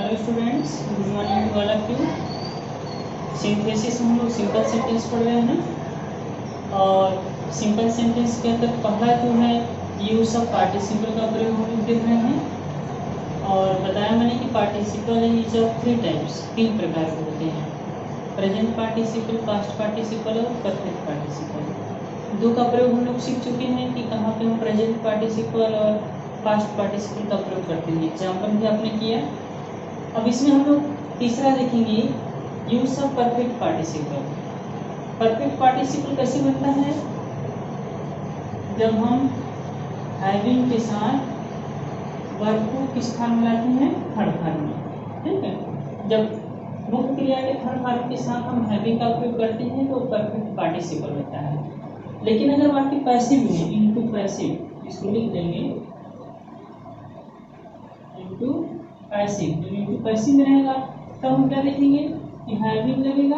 Hello students, good morning to all of you. Synthesis हम लोग simple sentence पढ़ रहे हैं ना, और सिंपल सेंटेंस के अंदर पहला जो है यूज ऑफ पार्टिसिपल का प्रयोग हम लोग देख रहे हैं। और बताया मैंने कि participle is of three types, तीन प्रकार के होते हैं, प्रेजेंट पार्टिसिपल, पास्ट पार्टिसिपल और परफेक्ट पार्टिसिपल। दो का प्रयोग हम लोग सीख चुके हैं कि कहाँ पे हम प्रेजेंट पार्टिसिपल और पास्ट पार्टिसिपल का प्रयोग करते हैं, एग्जाम्पल भी आपने किया। अब इसमें हम लोग तीसरा देखेंगे, use of perfect participle. Perfect participle कैसे बनता है? जब हम हैविंग के साथ वर्ब को किस फॉर्म में लाते हैं? थर्ड फॉर्म में, ठीक है। जब मुख्य क्रिया के थर्ड फॉर्म के साथ हम हैविंग का उपयोग करते हैं तो परफेक्ट पार्टिसिपल होता है। लेकिन अगर वाक्य पैसिव है, इनटू पैसिव, इसको लिख देंगे इनटू पैसिव। जब इनटू पैसिव में रहेगा तब हम क्या देखेंगे कि हैविंग लगेगा,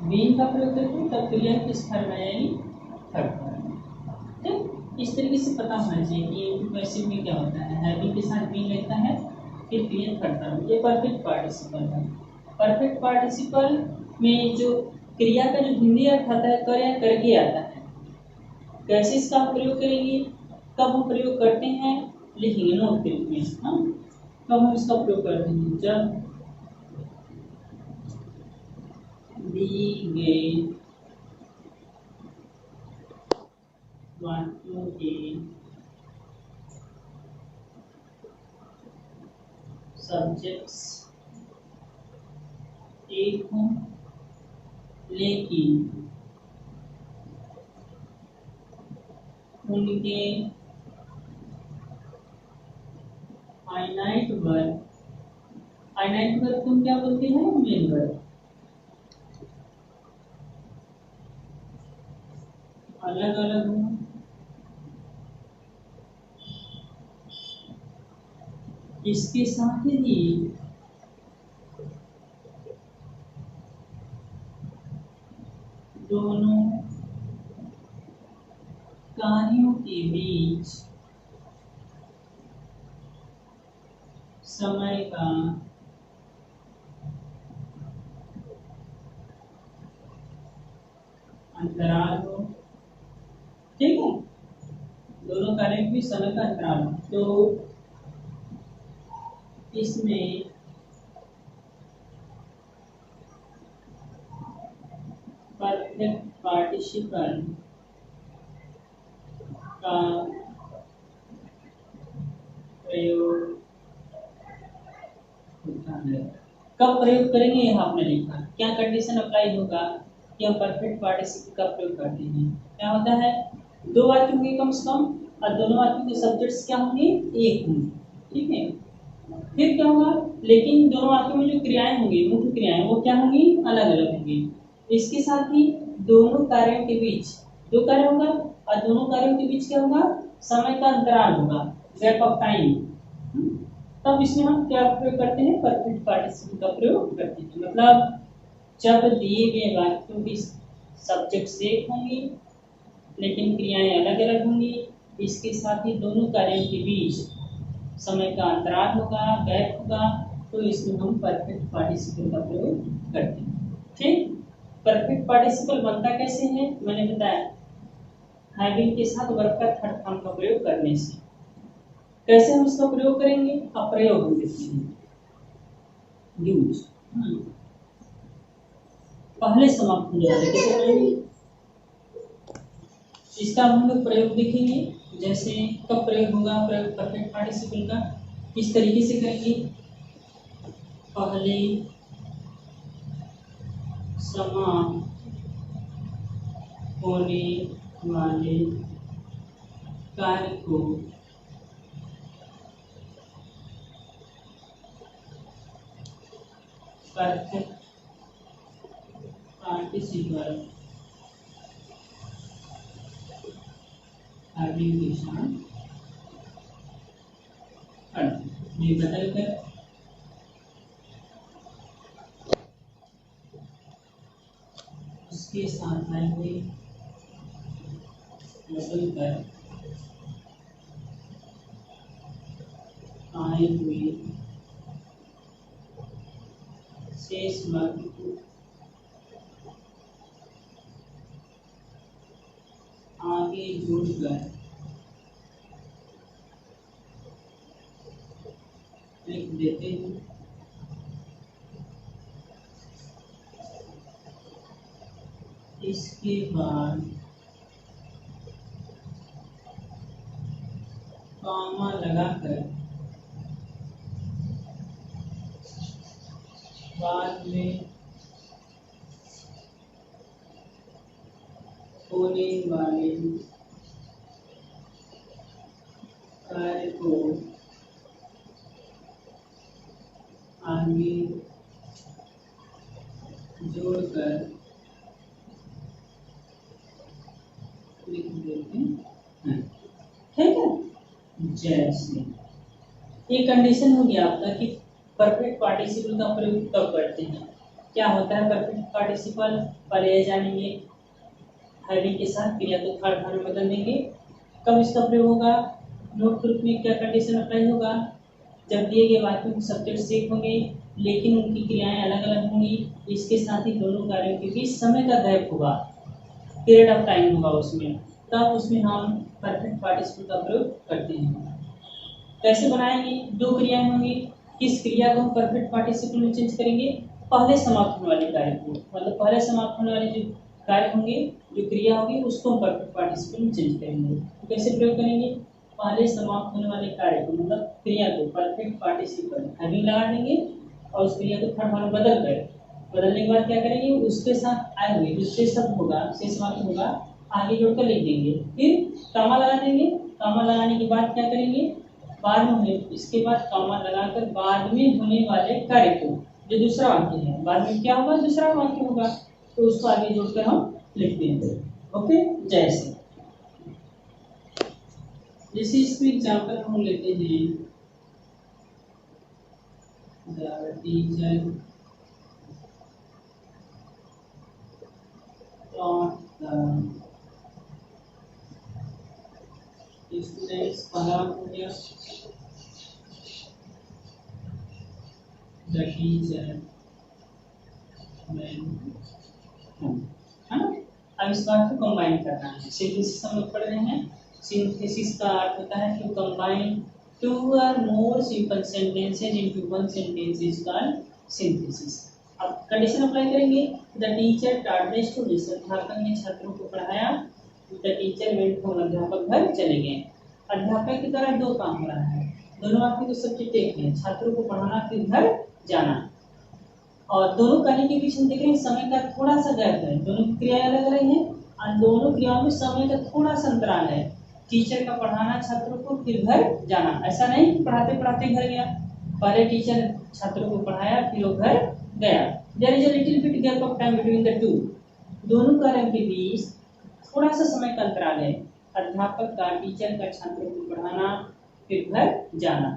बीइंग का प्रयोग करके तब क्रिया किस फॉर्म में आएगी? थर्ड फॉर्म में। ठीक, इस तरीके से पता होना चाहिए कि इनटू पैसिव में क्या होता है। हैविंग के साथ बीइंग लगता है, फिर क्रिया थर्ड फॉर्म। ये परफेक्ट पार्टिसिपल है। परफेक्ट पार्टिसिपल में जो क्रिया का जो हिंदी अर्थ आता है कर या करके आता है। कैसे इसका हम प्रयोग करेंगे, कब हम प्रयोग करते हैं, लिखेंगे नोट के रूप में। कब हम इसका प्रयोग करते हैं? जब दी गई वाक्यों के सब्जेक्ट्स एक हों लेकिन उनके फाइनाइट वर्ब, फाइनाइट वर्ब तुम क्या बोलते हैं? मेन वर्ब अलग अलग हों, इसके साथ ही दोनों कार्यों के बीच समय का अंतराल हो। ठीक है, दोनों कार्यों के बीच समय का अंतराल हो तो इसमें परफेक्ट पार्टिसिपल का प्रयोग होता है। कब प्रयोग करेंगे यह आपने लिखा, क्या कंडीशन अप्लाई होगा कि हम परफेक्ट पार्टिसिपल का प्रयोग करते हैं। क्या होता है? दो वाक्य होंगे कम से कम, और दोनों वाक्यों के सब्जेक्ट्स क्या होंगे? एक होंगे, ठीक है। फिर क्या होगा? लेकिन दोनों वाक्यों में जो क्रियाएं होंगी, मुख्य क्रियाएं, वो क्या होंगी? अलग अलग होंगी। इसके साथ ही दोनों कार्यों के बीच दो कार्य होगा, और दोनों कार्यों के बीच क्या होगा? समय का अंतराल होगा, गैप ऑफ टाइम। तब इसमें हम क्या प्रयोग करते हैं? परफेक्ट पार्टिसिपल का प्रयोग करते हैं। मतलब जब दिए गए वाक्यों की सब्जेक्ट एक होंगी लेकिन क्रियाएं अलग अलग होंगी, इसके साथ ही दोनों कार्यों के बीच समय का अंतराल होगा, गैप होगा, तो इसमें हम परफेक्ट पार्टिसिपल का प्रयोग करते हैं। ठीक, परफेक्ट पार्टिसिपल बनता कैसे है? मैंने बताया, हैविंग के साथ वर्ब का थर्ड फॉर्म का प्रयोग करने से। कैसे हम इसका प्रयोग करेंगे? अब प्रयोग हम देखते हैं, यूज। पहले समाप्त हो जाता है, कैसे करेंगे इसका हम लोग प्रयोग देखेंगे। जैसे कब प्रयोग होगा प्रयोग परफेक्ट पार्टिसिपल का, किस तरीके से करेंगे? पहले समाप्त होने वाले कार्य को परफेक्ट पार्टिसिपल हैविंग के साथ ये बदल कर उसके साथ हैविंग बदल कर आए हुए शेष वर्ग को आगे जोड़कर लिख देते हैं। इसके बाद कॉमा लगाकर बाद में होने वाले कार्य को आगे जोड़कर लिख देते हैं। ठीक है, जैसे ये कंडीशन हो गया आपका कि परफेक्ट पार्टिसिपल का प्रयोग कब करते हैं। क्या होता है परफेक्ट पार्टिसिपल, पहले जानेंगे हैविंग के साथ क्रिया को थर्ड फॉर्म में बदल देंगे। कब इसका प्रयोग होगा, नोट ग्रुप में क्या कंडीशन अप्लाई होगा, जब दिए गए वाक्यों के सब्जेक्ट सेम होंगे लेकिन उनकी क्रियाएं अलग अलग होंगी, इसके साथ ही दोनों कार्यों के बीच समय का गैप होगा, पीरियड ऑफ टाइम होगा उसमें, तब उसमें हम परफेक्ट पार्टिसिपल का प्रयोग करते हैं। कैसे बनाएंगे, दो क्रियाएं होंगी, किस क्रिया को हम परफेक्ट पार्टिसिपल में चेंज करेंगे, पहले समाप्त होने वाले कार्य को, मतलब पहले समाप्त होने वाले जो कार्य होंगे, जो क्रिया होगी उसको हम परफेक्ट पार्टिसिपल में चेंज करेंगे। तो कैसे प्रयोग करेंगे, पहले समाप्त होने वाले कार्य को मतलब क्रिया को परफेक्ट पार्टिसिपल हैविंग लगा देंगे और उस क्रिया को थर्ड फॉर्म में बदलने के बाद क्या करेंगे, उसके साथ आए हुए जो शेष शब्द होगा, शेष वाक्य होगा, आगे जोड़कर लिख देंगे, फिर कॉमा लगा देंगे। कॉमा लगाने के बाद क्या करेंगे, बाद में होने, इसके बाद कॉमा लगाकर बाद में होने वाले कार्य को, जो दूसरा वाक्य है, बाद में क्या होगा, दूसरा वाक्य होगा, तो उसको आगे जोड़कर हम लिख देंगे। ओके, जैसे इसमें एग्जाम्पल हम लेते हैं, the teacher taught the students, पहला हो गया द टीचर went home, है ना। अब इस बात को कंबाइन करना है, सिंथेसिस हम लोग पढ़ रहे हैं। सिंथेसिस का अर्थ होता है टू कंबाइन टू और more simple sentences into one sentence is called synthesis. अब कंडीशन अप्लाई करेंगे, the teacher taught the students, अध्यापक ने छात्रों को पढ़ाया, द टीचर वेंट होम, अध्यापक घर चले गए। अध्यापक की तरह दो काम हो रहा है, दोनों वाक्य को सब्जेक्ट एक है, छात्रों को पढ़ाना फिर घर जाना, और दोनों कार्य के बीच हम देख रहे हैं समय का थोड़ा सा गैप है, दोनों की क्रियाएं अलग अलग हैं और दोनों क्रियाओं में समय का थोड़ा सा अंतराल है। टीचर का पढ़ाना छात्रों को फिर घर जाना, ऐसा नहीं पढ़ाते पढ़ाते घर गया, पहले टीचर छात्रों को पढ़ाया फिर वो घर गया। There is a little bit gap of time between the two, दोनों कार्यों के बीच थोड़ा सा समय का अंतराल है, अध्यापक का टीचर का छात्रों को पढ़ाना फिर घर जाना।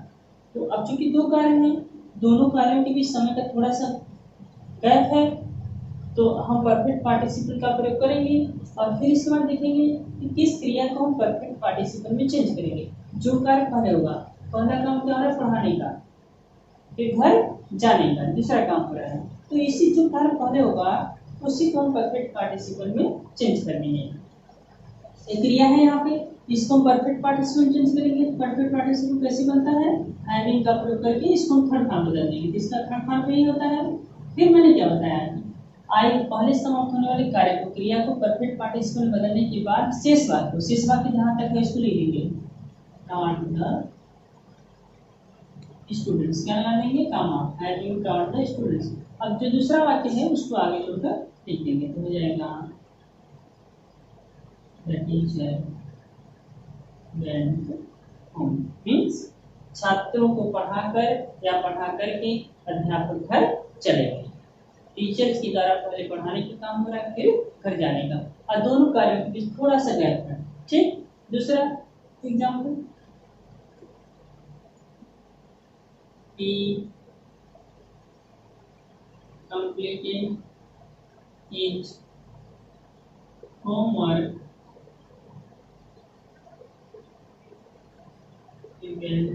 तो अब चूंकि दो कार्य हैं, दोनों कार्यों के बीच समय का थोड़ा सा गैप है, तो हम परफेक्ट पार्टिसिपल का प्रयोग करेंगे और फिर इसके बाद देखेंगे कि किस क्रिया को हम परफेक्ट पार्टिसिपल में चेंज करेंगे। जो कार्य पहले होगा, पहला काम क्या हो रहा है, पढ़ाने का, फिर घर जाने का दूसरा काम हो रहा है, तो इसी जो कार्य पहले होगा उसी को हम परफेक्ट पार्टिसिपल में चेंज कर देंगे। एक क्रिया है यहाँ पे, इसको हम परफेक्ट पार्टिसिपल चेंज करेंगे। परफेक्ट पार्टिसिपल कैसे बनता है, हैविंग का प्रयोग करके इसको हम थर्ड फॉर्म बदल देंगे, जिसका थर्ड फॉर्म यही होता है। फिर मैंने क्या बताया, आई पहले समाप्त होने वाले कार्य को, क्रिया को परफेक्ट पार्टिसिपल बदलने के बाद शेष वाक्य जहां तक है इसको लिख देंगे, टॉट द स्टूडेंट्स, क्या लगा देंगे, कामा, हैविंग टॉट द स्टूडेंट्स। अब जो दूसरा वाक्य है उसको आगे जोड़कर लिख देंगे, तो हो जाएगा the teacher went home, means छात्रों को पढ़ाकर या पढ़ा करके अध्यापक घर चले गए। टीचर की द्वारा पहले पढ़ाने का काम हो रहा है फिर घर जाने का, और दोनों कार्यों के बीच थोड़ा सा गैप है। ठीक, दूसरा example, he completed his homework well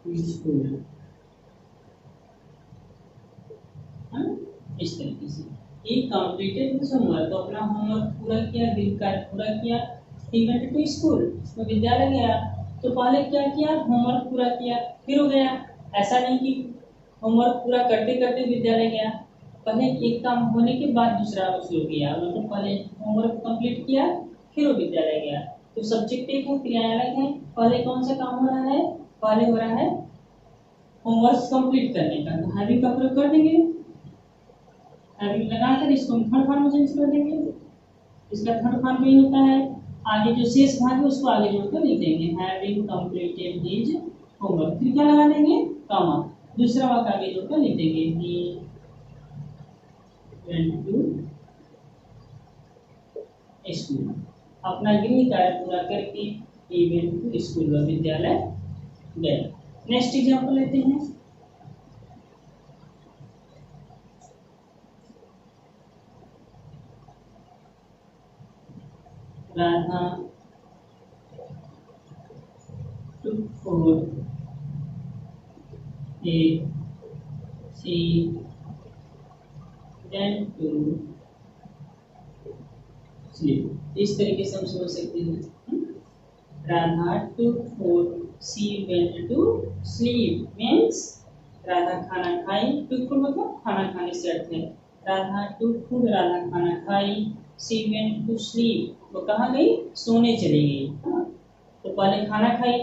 school, इस तरीके से ही कंप्लीटेड हिज होमवर्क, तो अपना होमवर्क पूरा किया, गृह कार्य पूरा किया। ही वेंट टू स्कूल, तो विद्यालय गया। तो पहले क्या किया, होमवर्क पूरा किया फिर हो गया। ऐसा नहीं कि होमवर्क पूरा करते करते विद्यालय गया, पहले एक काम होने के बाद दूसरा उसको किया, मतलब पहले होमवर्क कंप्लीट किया फिर वो विद्यालय गया। तो सब्जेक्ट एक है, क्रियाएं अलग है। पहले कौन सा काम हो रहा है, पहले हो रहा है होमवर्क कंप्लीट करने का, तो हैविंग का प्रयोग कर देंगे। हैविंग लगाकर इसको हम थर्ड फॉर्म में चेंज कर देंगे। इसका थर्ड फॉर्म भी होता है, आगे जो शेष भाग है उसको आगे जोड़कर लिख देंगे, हैविंग कंप्लीटेड हिज होमवर्क। फिर क्या लगा देंगे, कॉमा, दूसरा वाक्य आगे जोड़कर लिख देंगे, ही वेंट टू स्कूल। अपना गृह कार्य पूरा करके ही वेंट टू स्कूल, विद्यालय गया। नेक्स्ट एग्जांपल लेते हैं। Radha took food, she went to sleep। इस तरीके से हम समझ सकते हैं। Radha took food, she went to sleep means Radha खाना खाई। took food मतलब खाना खाने से अर्थ है। राधा took food, राधा खाना खाई। she went to sleep, वो कहाँ गई, सोने चली गई। तो पहले खाना खाई,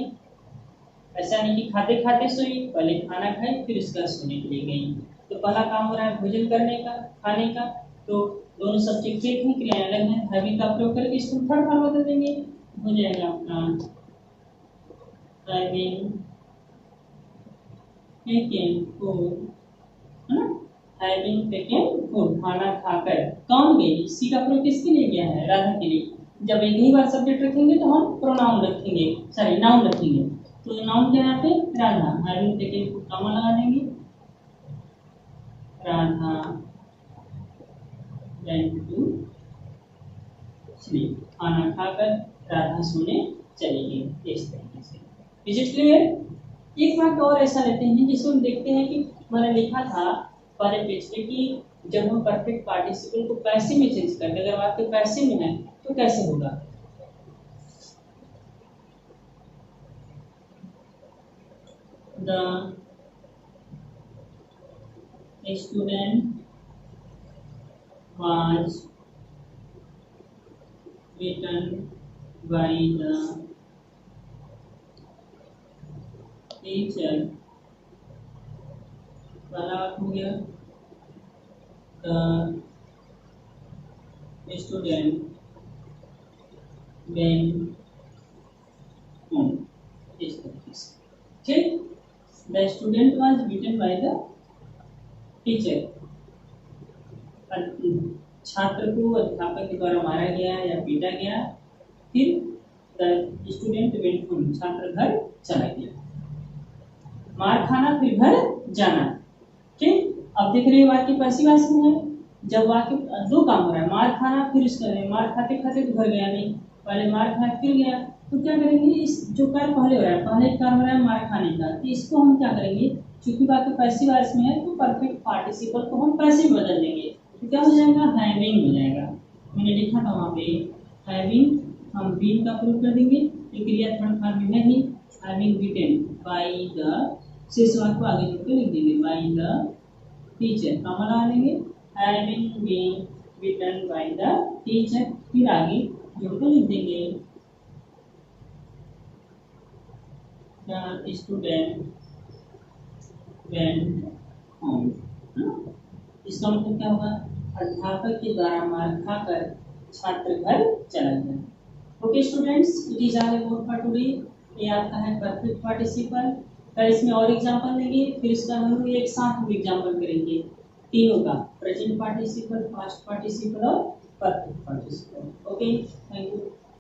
ऐसा नहीं कि खाते खाते सोई, पहले खाना खाई फिर उसका सोने के लिए गई। तो पहला काम हो रहा है भोजन करने का, खाने का। तो दोनों सब्जेक्ट एक ही, क्रियाएं अलग हैं। हैविंग का प्रयोग करके इसको थर्ड फॉर्म बदल देंगे, हो जाएगा अपना हैविंग टेकन फूड, है ना, हैविंग टेकन फूड, खाना खाकर। कौन गई, सी का प्रयोग किसके लिए गया है, राधा के लिए। जब एक ही बार सब्जेक्ट रखेंगे तो हम प्रोनाउन रखेंगे, सॉरी नाउन रखेंगे। तो नाउन क्या है, यहाँ पे Radha, having taken food comma लगा देंगे, राधा वेंट टू स्लीप, खाना खाकर राधा सोने चली गई। इस तरीके से, इज इट क्लियर। एक बात और ऐसा लेते हैं जिसको हम देखते हैं कि मैंने लिखा था पहले पेज पे कि जब हम परफेक्ट पार्टिसिपल को पैसे में चेंज करते, अगर वाक्य पैसे में है तो कैसे होगा। The student was written by the teacher, पहला हो गया the student went home, इस तरीके से। ठीक, the student was beaten by the teacher, छात्र को अध्यापक के द्वारा मारा गया या पीटा गया। फिर द स्टूडेंट वेंट होम, छात्र घर चला गया। मार खाना फिर घर जाना। ठीक, अब देख रहे हैं वाक्य पैसिव वॉइस में है। जब वाक्य दो काम हो रहा है, मार खाना फिर इसका मार खाते खाते तो घर गया नहीं, पहले मार खाया फिर गया। तो क्या करेंगे, इस जो कार्य पहले हो रहा है, पहले कार्य हो रहा है मार खाने का, तो इसको हम क्या करेंगे, चूंकि वाक्य पैसिव वॉइस में है तो परफेक्ट पार्टिसिपल को हम पैसिव बदल देंगे। तो क्या हो जाएगा, हैविंग हो जाएगा। मैंने लिखा था वहाँ पे हैविंग, हम बीन का प्रयोग कर देंगे, तो क्रिया थर्ड फॉर्म में नहीं, हैविंग बीटन बाय द, शेष वाक्य को आगे जोड़ के लिख देंगे, बाय द टीचर, कॉमा लगा देंगे, having been beaten by the teacher, फिर आगे जोड़ के लिख देंगे द स्टूडेंट वेंट होम। इसका मतलब क्या होगा, अध्यापक के द्वारा मार खाकर छात्र घर चला गया। Okay students, it is all about for today. ये आपका है परफेक्ट पार्टिसिपल। कल इसमें और एग्जांपल लेंगे, फिर इसका हम लोग एक साथ एग्जांपल करेंगे तीनों का, प्रेजेंट पार्टिसिपल, पास्ट पार्टिसिपल और perfect participle. Okay, thank you.